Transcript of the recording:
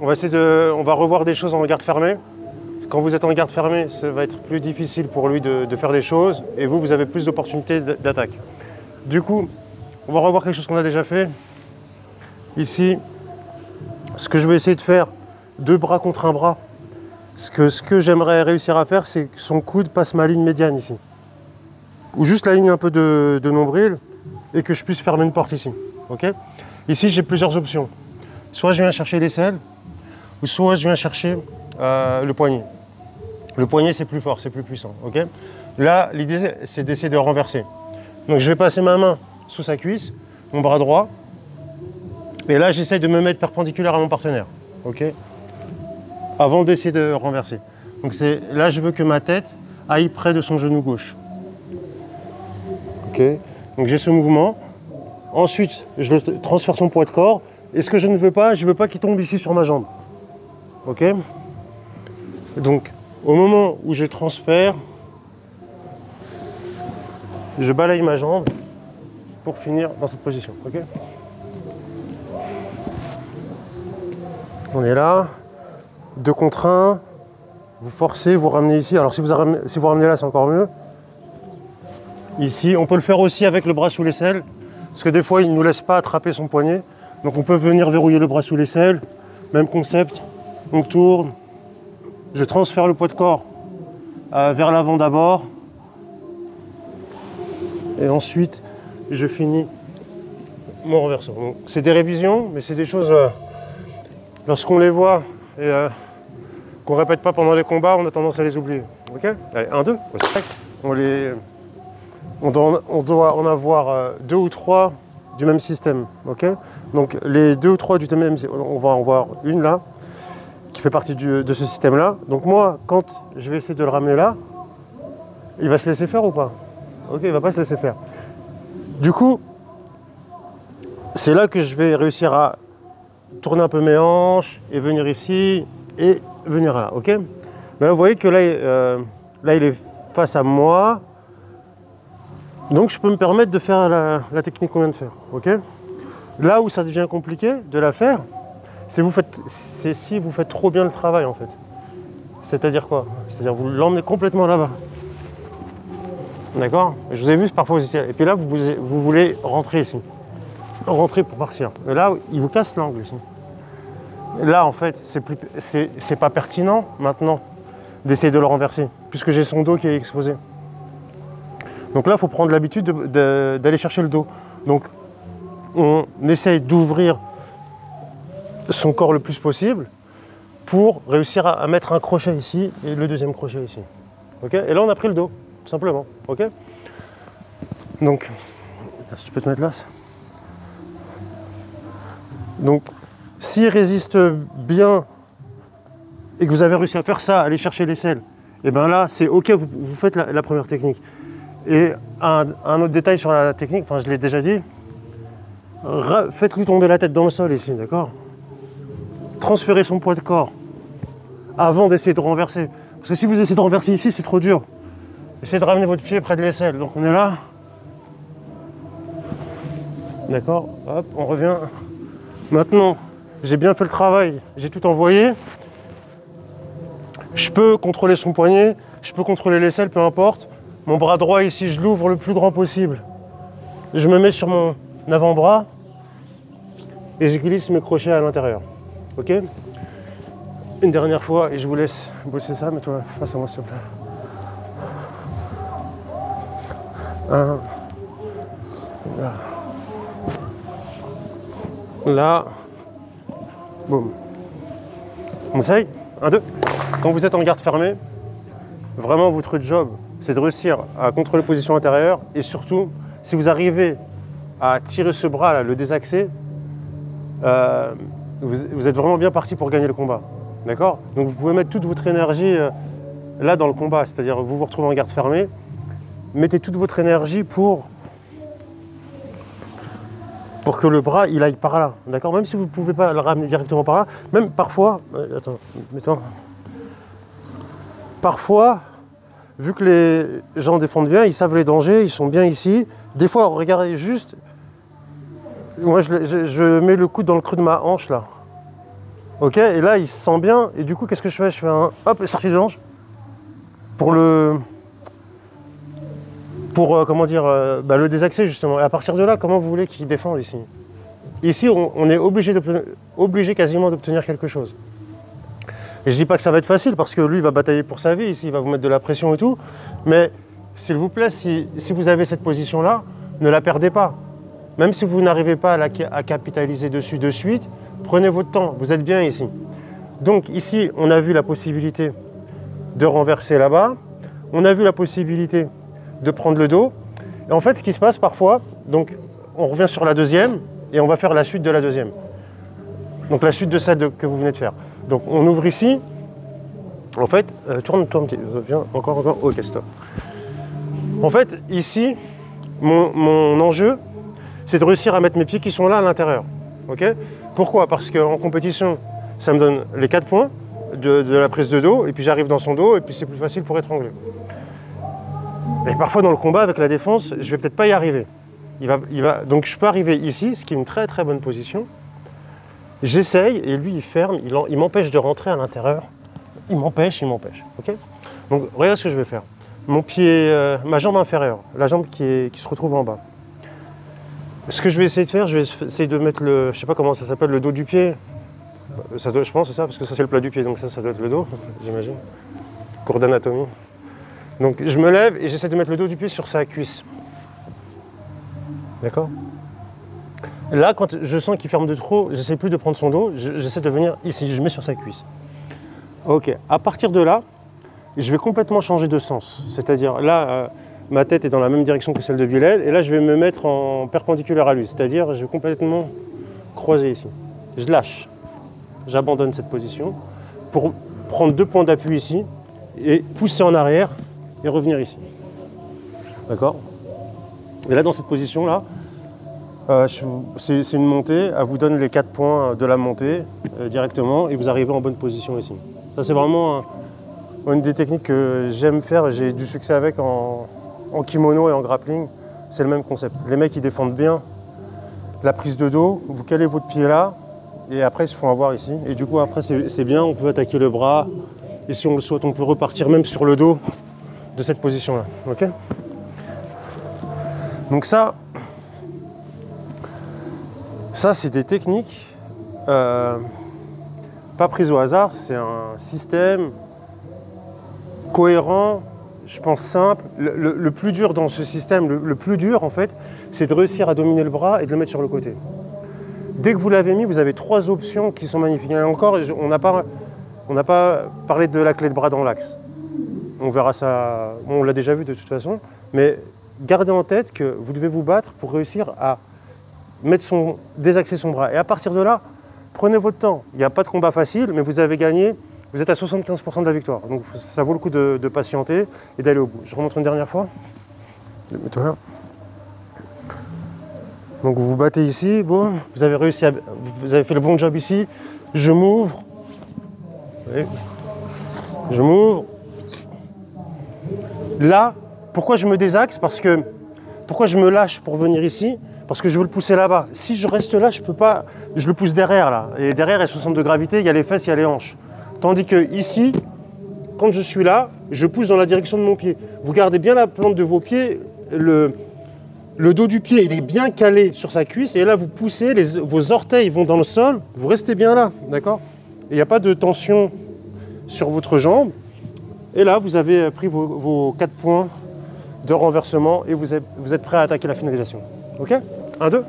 On va revoir des choses en garde fermée. Quand vous êtes en garde fermée, ça va être plus difficile pour lui de faire des choses et vous avez plus d'opportunités d'attaque. Du coup, on va revoir quelque chose qu'on a déjà fait. Ici, ce que je vais essayer de faire, 2 bras contre un bras. Ce que j'aimerais réussir à faire, c'est que son coude passe ma ligne médiane ici. Ou juste la ligne un peu de nombril et que je puisse fermer une porte ici. Okay, ici, j'ai plusieurs options. Soit je viens chercher l'aisselle, ou soit je viens chercher le poignet. Le poignet, c'est plus fort, c'est plus puissant. Okay, là, l'idée, c'est d'essayer de renverser. Donc, je vais passer ma main sous sa cuisse, mon bras droit. Et là, j'essaye de me mettre perpendiculaire à mon partenaire. Okay, avant d'essayer de renverser. Donc, là, je veux que ma tête aille près de son genou gauche. Okay, donc, j'ai ce mouvement. Ensuite, je transfère son poids de corps. Et ce que je ne veux pas qu'il tombe ici sur ma jambe. Ok? Donc, au moment où je transfère, je balaye ma jambe pour finir dans cette position. Ok? On est là. 2 contre 1. Vous forcez, vous ramenez ici. Alors, si vous ramenez là, c'est encore mieux. Ici, on peut le faire aussi avec le bras sous l'aisselle. Parce que des fois, il ne nous laisse pas attraper son poignet. Donc on peut venir verrouiller le bras sous l'aisselle, même concept, on tourne, je transfère le poids de corps vers l'avant d'abord, et ensuite je finis mon renversement. C'est des révisions, mais c'est des choses, lorsqu'on les voit et qu'on ne répète pas pendant les combats, on a tendance à les oublier. Ok? Allez, 1, 2, on doit en avoir 2 ou 3 du même système, ok? Donc les 2 ou 3 du même, on va en voir une là, qui fait partie de ce système-là. Donc moi, quand je vais essayer de le ramener là, il va se laisser faire ou pas? Ok, il va pas se laisser faire. Du coup, c'est là que je vais réussir à tourner un peu mes hanches et venir ici et venir là, ok? Mais là, vous voyez que là, il est face à moi. Donc je peux me permettre de faire la technique qu'on vient de faire, ok? Là où ça devient compliqué de la faire, c'est si vous faites trop bien le travail en fait. C'est-à-dire quoi? C'est-à-dire vous l'emmenez complètement là-bas. D'accord? Je vous ai vu parfois ici. Et puis là, vous voulez rentrer ici. Rentrer pour partir. Et là, il vous casse l'angle ici. Et là, en fait, c'est pas pertinent maintenant d'essayer de le renverser, puisque j'ai son dos qui est exposé. Donc là, il faut prendre l'habitude d'aller chercher le dos. Donc, on essaye d'ouvrir son corps le plus possible pour réussir à mettre un crochet ici et le deuxième crochet ici. Okay, et là, on a pris le dos, tout simplement. Okay, donc, si tu peux te mettre là. Donc, s'il résiste bien et que vous avez réussi à faire ça, aller chercher l'aisselle, et bien là, c'est OK, vous faites la première technique. Et un autre détail sur la technique, enfin je l'ai déjà dit, faites-lui tomber la tête dans le sol ici, d'accord? Transférez son poids de corps avant d'essayer de renverser. Parce que si vous essayez de renverser ici, c'est trop dur. Essayez de ramener votre pied près de l'aisselle. Donc on est là. D'accord? Hop, on revient. Maintenant, j'ai bien fait le travail, j'ai tout envoyé. Je peux contrôler son poignet, je peux contrôler l'aisselle, peu importe. Mon bras droit ici, je l'ouvre le plus grand possible. Je me mets sur mon avant-bras et je glisse mes crochets à l'intérieur. Ok? Une dernière fois et je vous laisse bosser ça, mets-toi face à moi s'il te plaît. 1. Là. Boum. On essaye? 1, 2. Quand vous êtes en garde fermée, vraiment votre job, c'est de réussir à contrôler la position intérieure et surtout, si vous arrivez à tirer ce bras, là, le désaxer, vous êtes vraiment bien parti pour gagner le combat. D'accord? Donc vous pouvez mettre toute votre énergie là dans le combat, c'est-à-dire vous vous retrouvez en garde fermée, mettez toute votre énergie pour que le bras il aille par là. D'accord? Même si vous ne pouvez pas le ramener directement par là, même parfois, attends, mets-toi. Parfois, vu que les gens défendent bien, ils savent les dangers, ils sont bien ici. Des fois, regardez juste, moi je mets le coude dans le creux de ma hanche là. Ok, et là, il se sent bien. Et du coup, qu'est-ce que je fais? Je fais un hop, sortie de hanche pour comment dire, le désaxer justement. Et à partir de là, comment vous voulez qu'il défende ici? Ici, on est obligé quasiment d'obtenir quelque chose. Et je dis pas que ça va être facile parce que lui, il va batailler pour sa vie, ici, il va vous mettre de la pression et tout. Mais s'il vous plaît, si vous avez cette position-là, ne la perdez pas. Même si vous n'arrivez pas à capitaliser dessus de suite, prenez votre temps, vous êtes bien ici. Donc ici, on a vu la possibilité de renverser là-bas. On a vu la possibilité de prendre le dos. Et en fait, ce qui se passe parfois, donc on revient sur la deuxième et on va faire la suite de la deuxième. Donc la suite de celle que vous venez de faire. Donc on ouvre ici. En fait, tourne-toi un petit peu. Viens, encore. Ok, stop. En fait, ici, mon enjeu, c'est de réussir à mettre mes pieds qui sont là à l'intérieur. Ok? Pourquoi? Parce qu'en compétition, ça me donne les 4 points de la prise de dos, et puis j'arrive dans son dos, et puis c'est plus facile pour étrangler. Et parfois dans le combat avec la défense, je vais peut-être pas y arriver. Donc je peux arriver ici, ce qui est une très très bonne position. J'essaye, et lui il ferme, il m'empêche de rentrer à l'intérieur. Il m'empêche. Ok? Donc regarde ce que je vais faire. Mon pied, ma jambe inférieure, la jambe qui se retrouve en bas. Ce que je vais essayer de faire, je vais essayer de mettre je sais pas comment ça s'appelle, le dos du pied. Je pense c'est ça, parce que ça c'est le plat du pied, donc ça doit être le dos, j'imagine. Cours d'anatomie. Donc je me lève et j'essaie de mettre le dos du pied sur sa cuisse. D'accord? Là, quand je sens qu'il ferme de trop, j'essaie plus de prendre son dos, j'essaie de venir ici, je mets sur sa cuisse. Ok, à partir de là, je vais complètement changer de sens. C'est-à-dire là, ma tête est dans la même direction que celle de Bilal, et là je vais me mettre en perpendiculaire à lui, c'est-à-dire je vais complètement croiser ici. Je lâche, j'abandonne cette position pour prendre 2 points d'appui ici et pousser en arrière et revenir ici. D'accord? Et là dans cette position là, c'est une montée, elle vous donne les 4 points de la montée directement et vous arrivez en bonne position ici. Ça c'est vraiment une des techniques que j'aime faire, j'ai du succès avec en kimono et en grappling, c'est le même concept. Les mecs ils défendent bien la prise de dos, vous calez votre pied là, et après ils se font avoir ici. Et du coup après c'est bien, on peut attaquer le bras, et si on le souhaite, on peut repartir même sur le dos de cette position là. Ok? Donc ça c'est des techniques pas prises au hasard, c'est un système cohérent, je pense simple. Le plus dur dans ce système, le plus dur en fait, c'est de réussir à dominer le bras et de le mettre sur le côté. Dès que vous l'avez mis, vous avez 3 options qui sont magnifiques. Et encore, on n'a pas parlé de la clé de bras dans l'axe. On verra ça, bon, on l'a déjà vu de toute façon, mais gardez en tête que vous devez vous battre pour réussir à désaxer son bras. Et à partir de là, prenez votre temps. Il n'y a pas de combat facile, mais vous avez gagné. Vous êtes à 75% de la victoire. Donc ça vaut le coup de patienter et d'aller au bout. Je remontre une dernière fois. Mets-toi là. Donc vous vous battez ici. Bon, vous avez réussi vous avez fait le bon job ici. Je m'ouvre. Je m'ouvre. Là, pourquoi je me désaxe? Pourquoi je me lâche pour venir ici? Parce que je veux le pousser là-bas. Si je reste là, je peux pas. Je le pousse derrière là. Et derrière, il y a 60 de gravité, il y a les fesses, il y a les hanches. Tandis que ici, quand je suis là, je pousse dans la direction de mon pied. Vous gardez bien la plante de vos pieds, le dos du pied, il est bien calé sur sa cuisse. Et là, vous poussez, vos orteils vont dans le sol, vous restez bien là, d'accord? Et il n'y a pas de tension sur votre jambe. Et là, vous avez pris vos 4 points de renversement et vous êtes prêt à attaquer la finalisation. Ok? 1, 2.